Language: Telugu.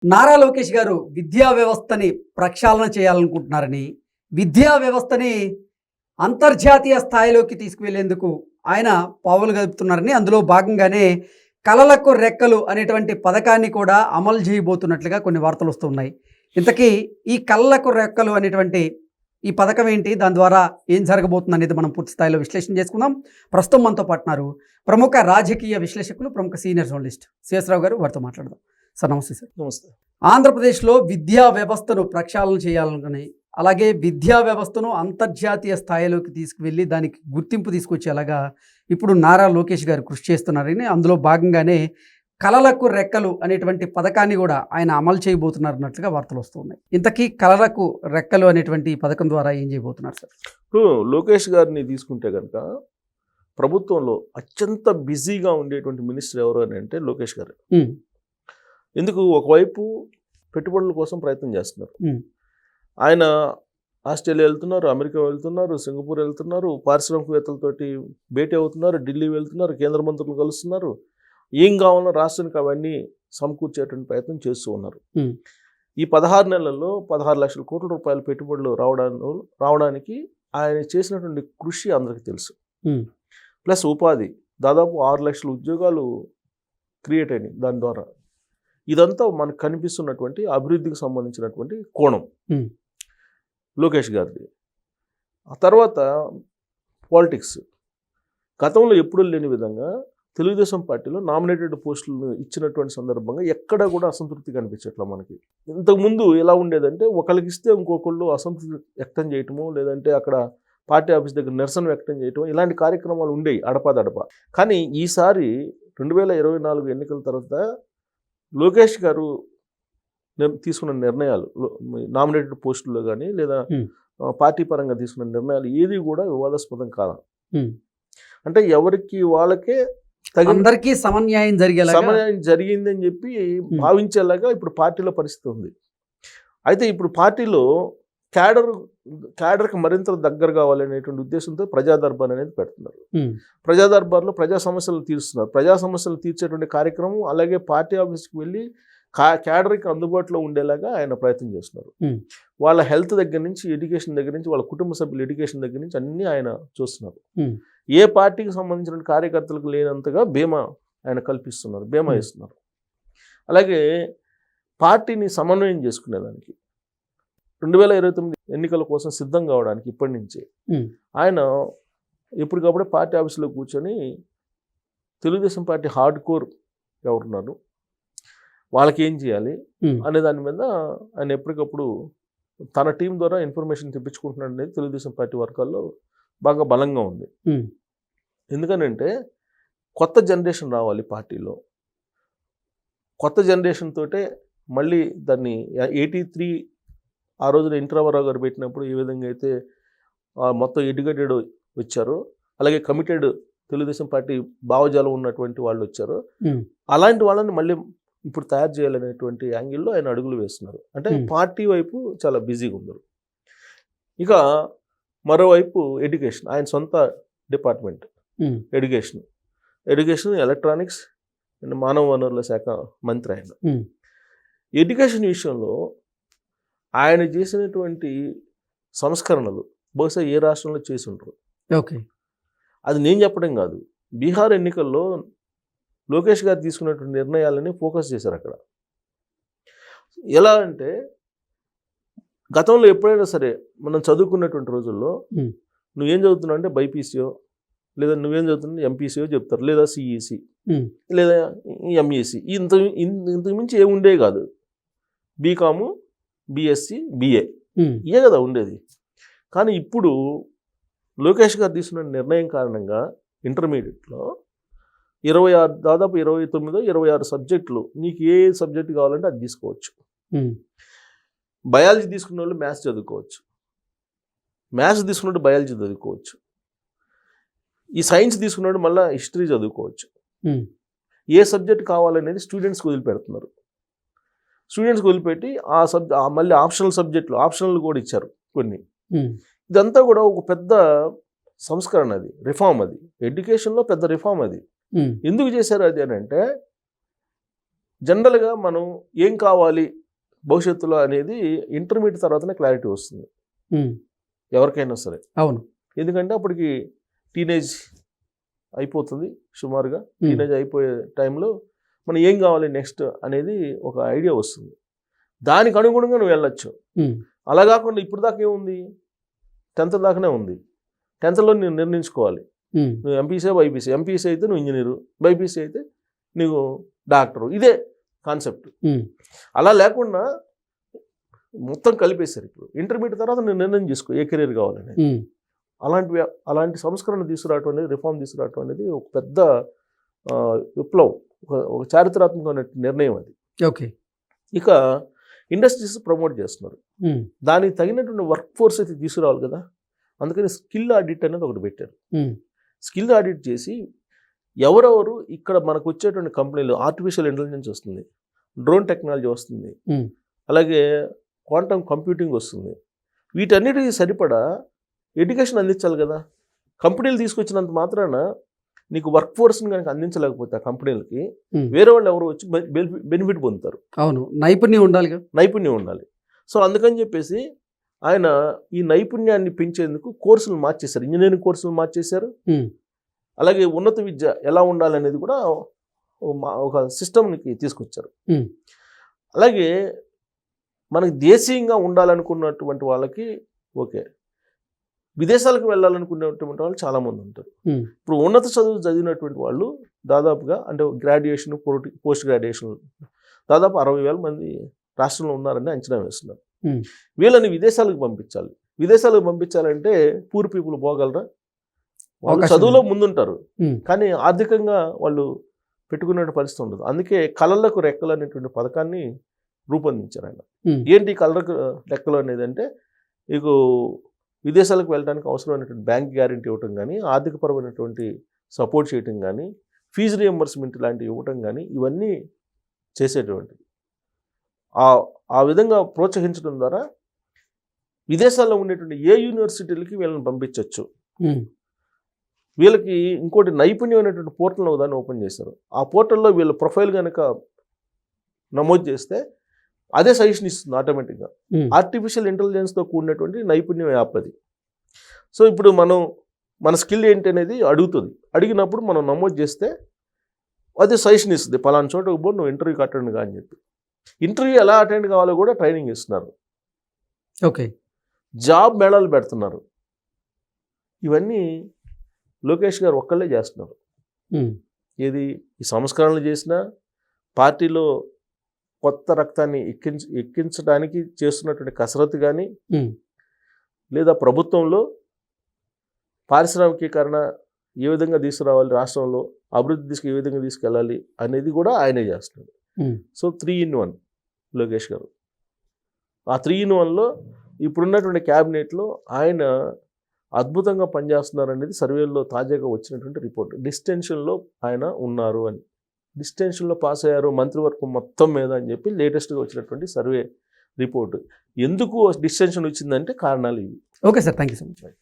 నారా లోకేష్ గారు విద్యా వ్యవస్థని ప్రక్షాళన చేయాలనుకుంటున్నారని, విద్యా వ్యవస్థని అంతర్జాతీయ స్థాయిలోకి తీసుకువెళ్లేందుకు ఆయన పావులు కదుపుతున్నారని, అందులో భాగంగానే కలలకు రెక్కలు అనేటువంటి పథకాన్ని కూడా అమలు చేయబోతున్నట్లుగా కొన్ని వార్తలు వస్తున్నాయి. ఇంతకీ ఈ కళ్ళకు రెక్కలు అనేటువంటి ఈ పథకం ఏంటి? దాని ద్వారా ఏం జరగబోతుంది అనేది మనం పూర్తి స్థాయిలో విశ్లేషణ చేసుకుందాం. ప్రస్తుతం మనతో పాటున్నారు ప్రముఖ రాజకీయ విశ్లేషకులు, ప్రముఖ సీనియర్ జర్నలిస్ట్ శేషరావు గారు. వారితో మాట్లాడదాం. సార్ నమస్తే. సార్ నమస్తే. ఆంధ్రప్రదేశ్లో విద్యా వ్యవస్థను ప్రక్షాళన చేయాలనుకుని, అలాగే విద్యా వ్యవస్థను అంతర్జాతీయ స్థాయిలోకి తీసుకువెళ్ళి దానికి గుర్తింపు తీసుకొచ్చేలాగా ఇప్పుడు నారా లోకేష్ గారు కృషి చేస్తున్నారని, అందులో భాగంగానే కలలకు రెక్కలు అనేటువంటి పథకాన్ని కూడా ఆయన అమలు చేయబోతున్నారన్నట్లుగా వార్తలు వస్తున్నాయి. ఇంతకీ కలలకు రెక్కలు అనేటువంటి ఈ పథకం ద్వారా ఏం చేయబోతున్నారు సార్? ఇప్పుడు లోకేష్ గారిని తీసుకుంటే కనుక ప్రభుత్వంలో అత్యంత బిజీగా ఉండేటువంటి మినిస్టర్ ఎవరు అని అంటే లోకేష్ గారు. ఎందుకు? ఒకవైపు పెట్టుబడుల కోసం ప్రయత్నం చేస్తున్నారు. ఆయన ఆస్ట్రేలియా వెళ్తున్నారు, అమెరికా వెళ్తున్నారు, సింగపూర్ వెళ్తున్నారు, పారిశ్రామికవేత్తలతోటి భేటీ అవుతున్నారు, ఢిల్లీ వెళ్తున్నారు, కేంద్ర మంత్రులు కలుస్తున్నారు. ఏం కావాలో రాష్ట్రానికి అవన్నీ సమకూర్చేటువంటి ప్రయత్నం చేస్తూ ఉన్నారు. ఈ 16 నెలల్లో 16 లక్షల కోట్ల రూపాయల పెట్టుబడులు రావడానికి ఆయన చేసినటువంటి కృషి అందరికీ తెలుసు. ప్లస్ ఉపాధి దాదాపు 6 లక్షల ఉద్యోగాలు క్రియేట్ అయినాయి దాని ద్వారా. ఇదంతా మనకు కనిపిస్తున్నటువంటి అభివృద్ధికి సంబంధించినటువంటి కోణం లోకేష్ గారిది. ఆ తర్వాత పాలిటిక్స్. గతంలో ఎప్పుడూ లేని విధంగా తెలుగుదేశం పార్టీలో నామినేటెడ్ పోస్టులను ఇచ్చినటువంటి సందర్భంగా ఎక్కడ కూడా అసంతృప్తి కనిపించట్లా మనకి. ఇంతకుముందు ఎలా ఉండేదంటే ఒకరికి ఇస్తే ఇంకొకళ్ళు అసంతృప్తి వ్యక్తం చేయటము, లేదంటే అక్కడ పార్టీ ఆఫీస్ దగ్గర నిరసన వ్యక్తం చేయటం, ఇలాంటి కార్యక్రమాలు ఉండేవి అడపాదడప. కానీ ఈసారి 2024 ఎన్నికల తర్వాత లోకేష్ గారు తీసుకున్న నిర్ణయాలు, నామినేటెడ్ పోస్టుల్లో కానీ లేదా పార్టీ పరంగా తీసుకున్న నిర్ణయాలు ఏది కూడా వివాదాస్పదం కాదా. అంటే ఎవరికి వాళ్ళకే అందరికీ సమన్యాయం జరిగిందని చెప్పి భావించేలాగా ఇప్పుడు పార్టీలో పరిస్థితి ఉంది. అయితే ఇప్పుడు పార్టీలో క్యాడర్కి మరింత దగ్గర కావాలనేటువంటి ఉద్దేశంతో ప్రజా దర్బార్ అనేది పెడుతున్నారు. ప్రజా దర్బార్లో ప్రజా సమస్యలు తీరుస్తున్నారు. ప్రజా సమస్యలు తీర్చేటువంటి కార్యక్రమం, అలాగే పార్టీ ఆఫీస్కి వెళ్ళి క్యాడర్కి అందుబాటులో ఉండేలాగా ఆయన ప్రయత్నం చేస్తున్నారు. వాళ్ళ హెల్త్ దగ్గర నుంచి, ఎడ్యుకేషన్ దగ్గర నుంచి, వాళ్ళ కుటుంబ సభ్యుల ఎడ్యుకేషన్ దగ్గర నుంచి అన్నీ ఆయన చూస్తున్నారు. ఏ పార్టీకి సంబంధించిన కార్యకర్తలకు లేనంతగా బీమా ఆయన కల్పిస్తున్నారు, బీమా ఇస్తున్నారు. అలాగే పార్టీని సమన్వయం చేసుకునేదానికి 2029 ఎన్నికల కోసం సిద్ధం కావడానికి ఇప్పటి నుంచే ఆయన ఎప్పటికప్పుడే పార్టీ ఆఫీసులో కూర్చొని తెలుగుదేశం పార్టీ హార్డ్ కోర్ ఎవరున్నారు, వాళ్ళకి ఏం చేయాలి అనే దాని మీద ఆయన ఎప్పటికప్పుడు తన టీం ద్వారా ఇన్ఫర్మేషన్ తెప్పించుకుంటున్నాడు అనేది తెలుగుదేశం పార్టీ వర్గాల్లో బాగా బలంగా ఉంది. ఎందుకనంటే కొత్త జనరేషన్ రావాలి పార్టీలో. కొత్త జనరేషన్ తోటే మళ్ళీ దాన్ని 83 ఆ రోజున ఎన్టీ రామారావు గారు పెట్టినప్పుడు ఏ విధంగా అయితే మొత్తం ఎడ్యుకేటెడ్ వచ్చారో, అలాగే కమిటెడ్ తెలుగుదేశం పార్టీ భావజాలం ఉన్నటువంటి వాళ్ళు వచ్చారో, అలాంటి వాళ్ళని మళ్ళీ ఇప్పుడు తయారు చేయాలనేటువంటి యాంగిల్లో ఆయన అడుగులు వేస్తున్నారు. అంటే పార్టీ వైపు చాలా బిజీగా ఉన్నారు. ఇక మరోవైపు ఎడ్యుకేషన్, ఆయన సొంత డిపార్ట్మెంట్ ఎడ్యుకేషన్, ఎలక్ట్రానిక్స్ అండ్ మానవ వనరుల శాఖ మంత్రి ఆయన. ఎడ్యుకేషన్ విషయంలో ఆయన చేసినటువంటి సంస్కరణలు బహుశా ఏ రాష్ట్రంలో చేసి ఉంటారు. అది నేను చెప్పడం కాదు. బీహార్ ఎన్నికల్లో లోకేష్ గారు తీసుకున్నటువంటి నిర్ణయాలని ఫోకస్ చేశారు అక్కడ. ఎలా అంటే గతంలో ఎప్పుడైనా సరే మనం చదువుకున్నటువంటి రోజుల్లో నువ్వేం చదువుతున్నావు అంటే బైపీసీయో, లేదా నువ్వేం చదువుతున్నా ఎంపీసీయో చెప్తారు, లేదా సిఈసి లేదా ఎంఈసి. ఇంతకు మించి ఏమి ఉండేవి కాదు. బీకాము, బిఎస్సి, బిఏ ఇవే కదా ఉండేది. కానీ ఇప్పుడు లోకేష్ గారు తీసుకున్న నిర్ణయం కారణంగా ఇంటర్మీడియట్లో దాదాపు 26 సబ్జెక్టులు, నీకు ఏ సబ్జెక్ట్ కావాలంటే అది తీసుకోవచ్చు. బయాలజీ తీసుకున్న వాళ్ళు మ్యాథ్స్ చదువుకోవచ్చు, మ్యాథ్స్ తీసుకున్నట్టు బయాలజీ చదువుకోవచ్చు, ఈ సైన్స్ తీసుకున్నట్టు మళ్ళీ హిస్టరీ చదువుకోవచ్చు. ఏ సబ్జెక్ట్ కావాలనేది స్టూడెంట్స్కి వదిలిపెడుతున్నారు. స్టూడెంట్స్కి వదిలిపెట్టి మళ్ళీ ఆప్షనల్ కూడా ఇచ్చారు కొన్ని. ఇదంతా కూడా ఒక పెద్ద సంస్కరణ, అది రిఫార్మ్, అది ఎడ్యుకేషన్లో పెద్ద రిఫార్మ్. అది ఎందుకు చేశారు అది అని అంటే జనరల్గా మనం ఏం కావాలి భవిష్యత్తులో అనేది ఇంటర్మీడియట్ తర్వాతనే క్లారిటీ వస్తుంది ఎవరికైనా సరే. అవును. ఎందుకంటే అప్పటికి టీనేజ్ అయిపోతుంది సుమారుగా. టీనేజ్ అయిపోయే టైంలో మనం ఏం కావాలి నెక్స్ట్ అనేది ఒక ఐడియా వస్తుంది. దానికి అనుగుణంగా నువ్వు వెళ్ళొచ్చు. అలా కాకుండా ఇప్పుడు దాకా ఏముంది, 10th దాకానే ఉంది. 10thలో నువ్వు నిర్ణయించుకోవాలి. నువ్వు ఎంపీసీ బైపీసీ. ఎంపీసీ అయితే నువ్వు ఇంజనీరు, బైపీసీ అయితే నువ్వు డాక్టరు. ఇదే కాన్సెప్ట్. అలా లేకుండా మొత్తం కలిపేశారు. ఇప్పుడు ఇంటర్మీడియట్ తర్వాత నువ్వు నిర్ణయం చేసుకో ఏ కెరీర్ కావాలని. అలాంటి సంస్కరణ తీసుకురావటం అనేది, రిఫార్మ్ తీసుకురావటం అనేది ఒక పెద్ద విప్లవం, ఒక చారిత్రాత్మకమైన నిర్ణయం అది. ఓకే. ఇక ఇండస్ట్రీస్ ప్రమోట్ చేస్తున్నారు. దానికి తగినటువంటి వర్క్ ఫోర్స్ అయితే తీసుకురావాలి కదా. అందుకని స్కిల్ ఆడిట్ అనేది ఒకటి పెట్టారు. స్కిల్ ఆడిట్ చేసి ఎవరెవరు ఇక్కడ మనకు వచ్చేటువంటి కంపెనీలు, ఆర్టిఫిషియల్ ఇంటెలిజెన్స్ వస్తుంది, డ్రోన్ టెక్నాలజీ వస్తుంది, అలాగే క్వాంటమ్ కంప్యూటింగ్ వస్తుంది, వీటన్నిటికీ సరిపడా ఎడ్యుకేషన్ అందించాలి కదా. కంపెనీలు తీసుకొచ్చినంత మాత్రాన నీకు వర్క్ ఫోర్స్ని కనుక అందించలేకపోతే ఆ కంపెనీలకి వేరే వాళ్ళు ఎవరు వచ్చి బెనిఫిట్ పొందుతారు. అవును, నైపుణ్యం ఉండాలి కదా. నైపుణ్యం ఉండాలి. సో అందుకని చెప్పేసి ఆయన ఈ నైపుణ్యాన్ని పెంచేందుకు కోర్సులు మార్చేశారు. ఇంజనీరింగ్ కోర్సులు మార్చేశారు. అలాగే ఉన్నత విద్య ఎలా ఉండాలనేది కూడా ఒక సిస్టమ్కి తీసుకొచ్చారు. అలాగే మనకి దేశీయంగా ఉండాలనుకున్నటువంటి వాళ్ళకి ఓకే, విదేశాలకు వెళ్ళాలనుకునేటువంటి వాళ్ళు చాలామంది ఉంటారు. ఇప్పుడు ఉన్నత చదువు చదివినటువంటి వాళ్ళు దాదాపుగా, అంటే గ్రాడ్యుయేషన్, పోస్ట్ గ్రాడ్యుయేషన్ దాదాపు 60,000 మంది రాష్ట్రంలో ఉన్నారని అంచనా వేస్తున్నారు. వీళ్ళని విదేశాలకు పంపించాలి. విదేశాలకు పంపించాలంటే పూర్ పీపుల్ పోగలరా? వాళ్ళు చదువులో ముందుంటారు, కానీ ఆర్థికంగా వాళ్ళు పెట్టుకునే పరిస్థితి ఉండదు. అందుకే కళలకు రెక్కలు అనేటువంటి పథకాన్ని రూపొందించారు ఆయన. ఏంటి కళలకు రెక్కలు అనేది అంటే, మీకు విదేశాలకు వెళ్ళడానికి అవసరమైనటువంటి బ్యాంక్ గ్యారెంటీ ఇవ్వటం కానీ, ఆర్థికపరమైనటువంటి సపోర్ట్ చేయటం కానీ, ఫీజు రియంబర్స్మెంట్ లాంటివి ఇవ్వటం కానీ, ఇవన్నీ చేసేటువంటిది. ఆ విధంగా ప్రోత్సహించడం ద్వారా విదేశాల్లో ఉండేటువంటి ఏ యూనివర్సిటీలకి వీళ్ళని పంపించవచ్చు. వీళ్ళకి ఇంకోటి నైపుణ్యమైనటువంటి పోర్టల్ దాన్ని ఓపెన్ చేశారు. ఆ పోర్టల్లో వీళ్ళ ప్రొఫైల్ కనుక నమోదు చేస్తే అదే సజెషన్ ఇస్తుంది ఆటోమేటిక్గా. ఆర్టిఫిషియల్ ఇంటెలిజెన్స్తో కూడినటువంటి నైపుణ్యం యాప్ అది. సో ఇప్పుడు మన స్కిల్ ఏంటి అనేది అడుగుతుంది. అడిగినప్పుడు మనం నమోదు చేస్తే అదే సజెషన్ ఇస్తుంది, పలానా చోటకు పోయి నువ్వు ఇంటర్వ్యూకి అటెండ్ కా అని చెప్పి. ఇంటర్వ్యూ ఎలా అటెండ్ కావాలో కూడా ట్రైనింగ్ ఇస్తున్నారు. ఓకే. జాబ్ మేళాలు పెడుతున్నారు. ఇవన్నీ లోకేష్ గారు ఒక్కళ్ళే చేస్తున్నారు. ఏది ఈ సంస్కరణలు చేసినా, పార్టీలో కొత్త రక్తాన్ని ఎక్కించడానికి చేస్తున్నటువంటి కసరత్తు కానీ, లేదా ప్రభుత్వంలో పారిశ్రామికీకరణ ఏ విధంగా తీసుకురావాలి, రాష్ట్రంలో అభివృద్ధి దిశగా ఏ విధంగా తీసుకెళ్ళాలి అనేది కూడా ఆయనే చేస్తున్నాడు. సో 3-in-1 లోకేష్ గారు. ఆ 3-in-1లో ఇప్పుడున్నటువంటి క్యాబినెట్లో ఆయన అద్భుతంగా పనిచేస్తున్నారు అనేది సర్వేల్లో తాజాగా వచ్చినటువంటి రిపోర్ట్. డిస్టెన్షన్లో ఆయన ఉన్నారు అని, డిస్టెన్షన్లో పాస్ అయ్యారు మంత్రివర్గం మొత్తం మీద అని చెప్పి లేటెస్ట్గా వచ్చినటువంటి సర్వే రిపోర్ట్. ఎందుకు డిస్టెన్షన్ వచ్చిందంటే కారణాలు ఇవి. Okay sir, thank you so much.